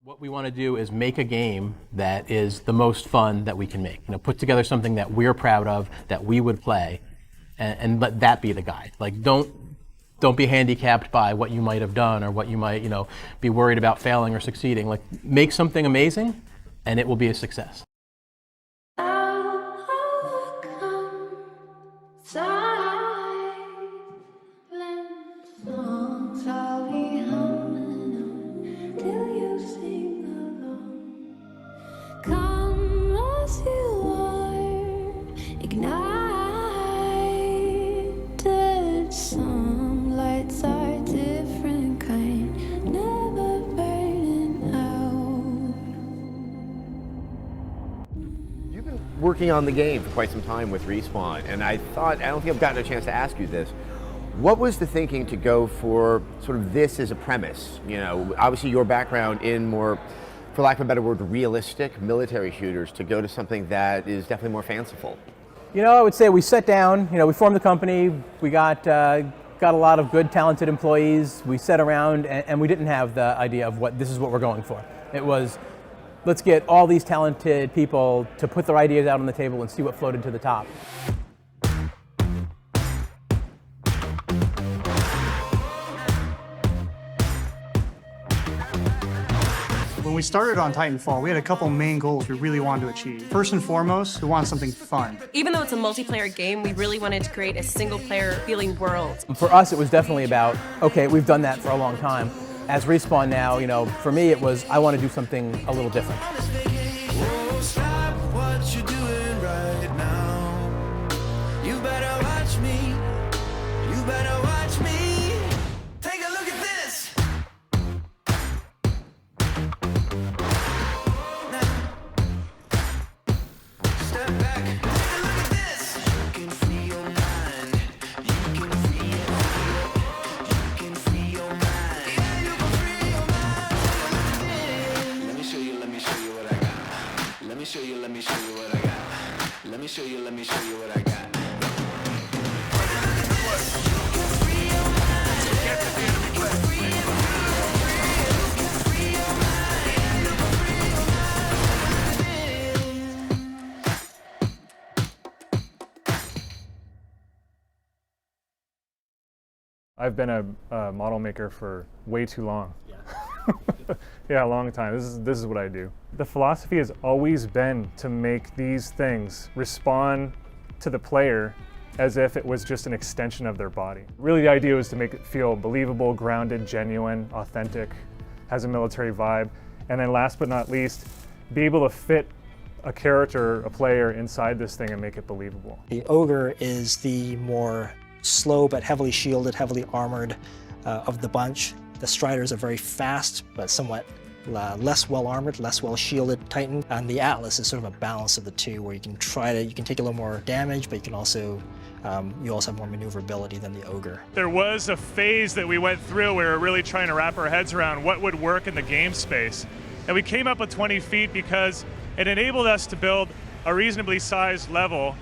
What we want to do is make a game that is the most fun that we can make. Put together something that we're proud of, that we would play, and let that be the guide. Like, don't be handicapped by what you might have done or what you might, be worried about failing or succeeding. Like, make something amazing, and it will be a success. Working on the game for quite some time with Respawn, and I don't think I've gotten a chance to ask you this. What was the thinking to go for sort of this as a premise? Obviously your background in more, for lack of a better word, realistic military shooters, to go to something that is definitely more fanciful. I would say we sat down, we formed the company, we got a lot of good, talented employees, we sat around, and we didn't have the idea of this is what we're going for. It was, let's get all these talented people to put their ideas out on the table and see what floated to the top. When we started on Titanfall, we had a couple main goals we really wanted to achieve. First and foremost, we wanted something fun. Even though it's a multiplayer game, we really wanted to create a single-player feeling world. For us, it was definitely about, okay, we've done that for a long time. As Respawn now, for me it was, I want to do something a little different. Let me show you what I got. I've been a model maker for way too long. Yeah, a long time. This is what I do. The philosophy has always been to make these things respond to the player as if it was just an extension of their body. Really, the idea was to make it feel believable, grounded, genuine, authentic, has a military vibe, and then last but not least, be able to fit a character, a player inside this thing and make it believable. The Ogre is the more slow but heavily shielded, heavily armored of the bunch. The Strider's a very fast but somewhat less well-armored, less well-shielded Titan, and the Atlas is sort of a balance of the two, where you can take a little more damage, but you also have more maneuverability than the Ogre. There was a phase that we went through where we were really trying to wrap our heads around what would work in the game space, and we came up with 20 feet because it enabled us to build a reasonably sized level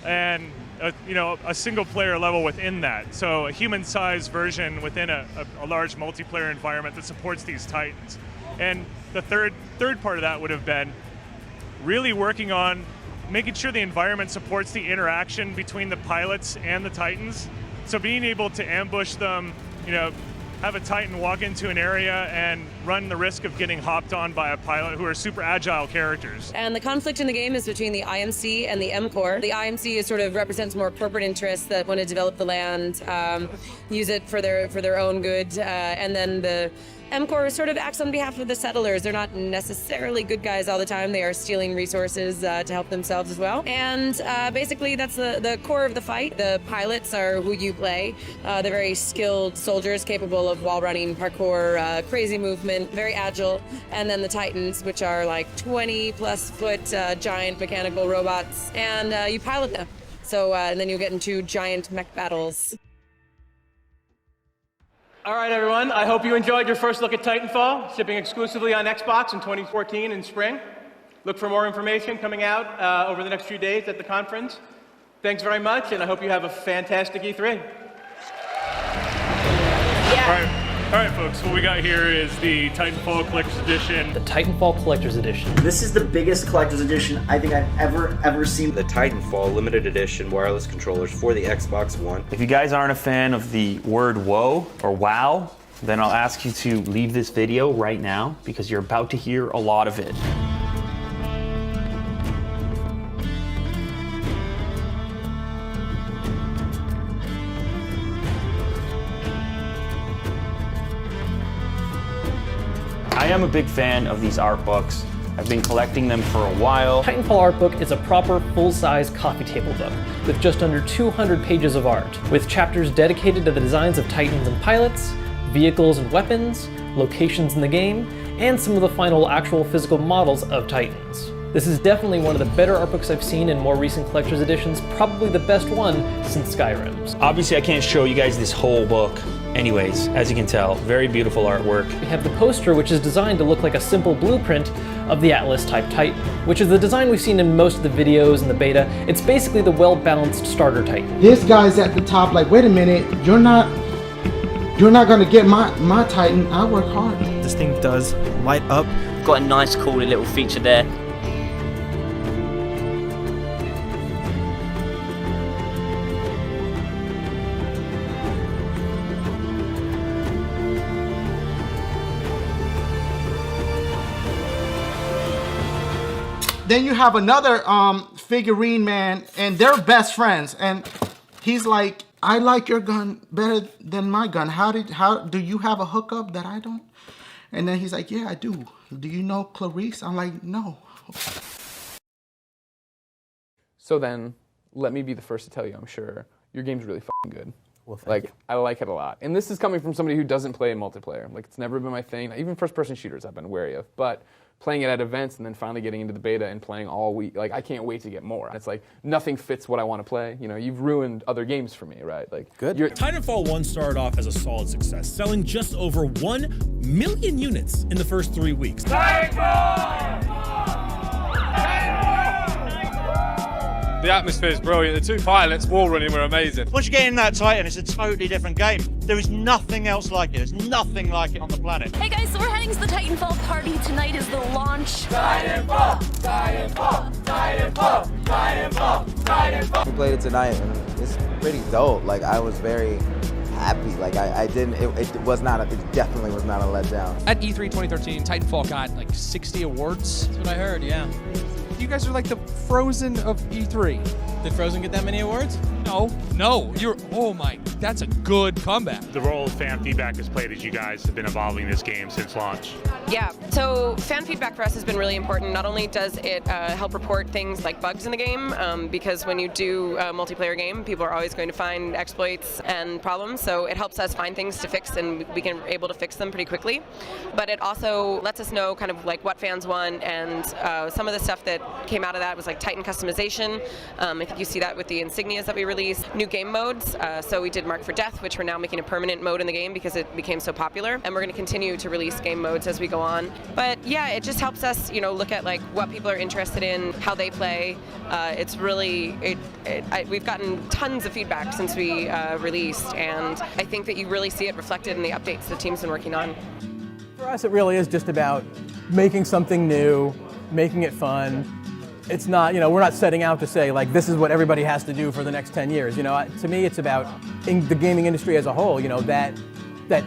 and a single-player level within that. So a human-sized version within a large multiplayer environment that supports these Titans. And the third part of that would have been really working on making sure the environment supports the interaction between the pilots and the Titans. So being able to ambush them, have a Titan walk into an area and run the risk of getting hopped on by a pilot who are super agile characters. And the conflict in the game is between the IMC and the M-Corps. The IMC represents more corporate interests that want to develop the land, use it for their own good, and then the M-Corps sort of acts on behalf of the settlers. They're not necessarily good guys all the time. They are stealing resources to help themselves as well. And basically that's the core of the fight. The pilots are who you play. They're very skilled soldiers capable of wall running, parkour, crazy movement, very agile. And then the Titans, which are like 20+ foot giant mechanical robots. And you pilot them. So and then you get into giant mech battles. All right, everyone. I hope you enjoyed your first look at Titanfall, shipping exclusively on Xbox in 2014 in spring. Look for more information coming out over the next few days at the conference. Thanks very much, and I hope you have a fantastic E3. Yeah. All right. All right, folks, what we got here is the Titanfall Collector's Edition. The Titanfall Collector's Edition. This is the biggest collector's edition I think I've ever seen. The Titanfall limited edition wireless controllers for the Xbox One. If you guys aren't a fan of the word whoa or wow, then I'll ask you to leave this video right now because you're about to hear a lot of it. I am a big fan of these art books. I've been collecting them for a while. Titanfall art book is a proper full-size coffee table book with just under 200 pages of art, with chapters dedicated to the designs of Titans and pilots, vehicles and weapons, locations in the game, and some of the final actual physical models of Titans. This is definitely one of the better art books I've seen in more recent collector's editions, probably the best one since Skyrim's. Obviously I can't show you guys this whole book. Anyways, as you can tell, very beautiful artwork. We have the poster, which is designed to look like a simple blueprint of the Atlas-type Titan, which is the design we've seen in most of the videos and the beta. It's basically the well-balanced starter Titan. This guy's at the top like, wait a minute, you're not gonna get my Titan. I work hard. This thing does light up. Got a nice cool little feature there. Then you have another figurine man, and they're best friends. And he's like, I like your gun better than my gun. How do you have a hookup that I don't? And then he's like, yeah, I do. Do you know Clarice? I'm like, no. So then, let me be the first to tell you, I'm sure, your game's really fucking good. Well, thank you. I like it a lot. And this is coming from somebody who doesn't play multiplayer. Like, it's never been my thing. Even first-person shooters I've been wary of. But playing it at events and then finally getting into the beta and playing all week, like, I can't wait to get more. It's like, nothing fits what I want to play. You know, you've ruined other games for me, right? Like, good. Titanfall 1 started off as a solid success, selling just over 1 million units in the first 3 weeks. The atmosphere is brilliant. The two pilots wall running were amazing. Once you get in that Titan, it's a totally different game. There is nothing else like it. There's nothing like it on the planet. Hey guys, so we're heading to the Titanfall party. Tonight is the launch. Titanfall! Titanfall! Titanfall! Titanfall! Titanfall! We played it tonight and it's pretty dope. Like, I was very happy. Like, it definitely was not a letdown. At E3 2013, Titanfall got like 60 awards. That's what I heard, yeah. You guys are like the Frozen of E3. Did Frozen get that many awards? No, oh my, that's a good comeback. The role of fan feedback has played as you guys have been evolving this game since launch. Yeah, so fan feedback for us has been really important. Not only does it help report things like bugs in the game, because when you do a multiplayer game, people are always going to find exploits and problems, so it helps us find things to fix and we can able to fix them pretty quickly. But it also lets us know kind of like what fans want, and some of the stuff that came out of that was like Titan customization. I think you see that with the insignias that we released. New game modes, so we did Mark for Death, which we're now making a permanent mode in the game because it became so popular, and we're going to continue to release game modes as we go on. But yeah, it just helps us, you know, look at like what people are interested in, how they play. It's really, we've gotten tons of feedback since we released, and I think that you really see it reflected in the updates the team's been working on. For us, it really is just about making something new, making it fun. It's not, you know, we're not setting out to say like this is what everybody has to do for the next 10 years. You know, to me, it's about in the gaming industry as a whole. You know, that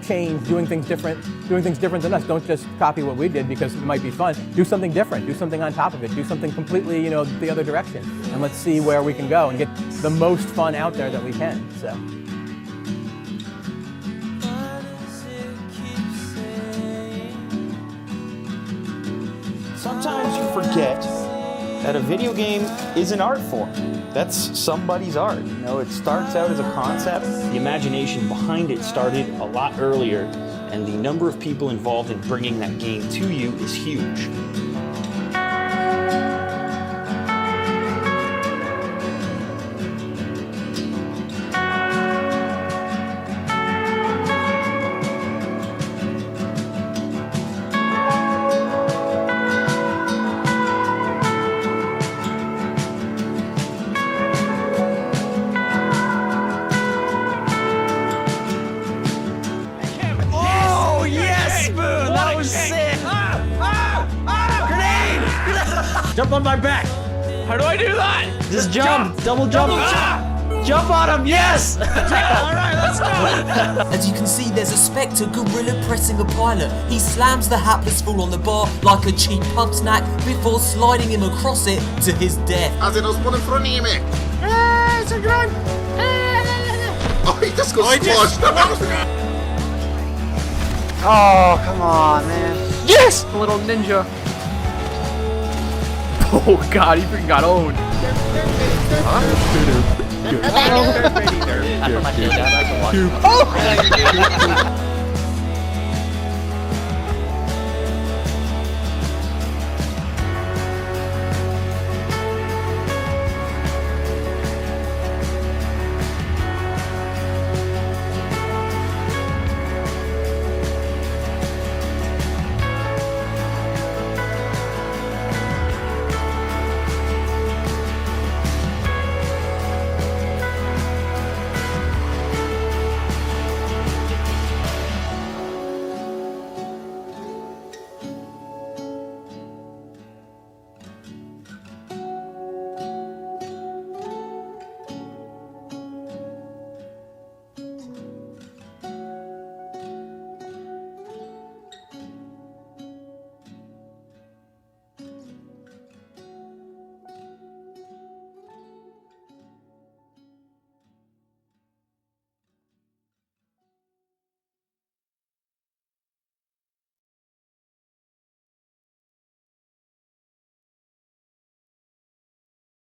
change, doing things different than us. Don't just copy what we did because it might be fun. Do something different. Do something on top of it. Do something completely, you know, the other direction. And let's see where we can go and get the most fun out there that we can. So. Sometimes you forget that a video game is an art form. That's somebody's art. You know, it starts out as a concept. The imagination behind it started a lot earlier, and the number of people involved in bringing that game to you is huge. Jump on my back. How do I do that? Just jump. Double jump. Jump on him. Yes. All right, let's go. As you can see, there's a Spectre gorilla pressing a pilot. He slams the hapless fool on the bar like a cheap pub snack before sliding him across it to his death. As in, I was one in front of you, mate. It's a grunt. Oh, he just got squashed. Oh, come on, man. Yes! A little ninja. Oh god, he freaking got owned. I put my shield down. I can watch.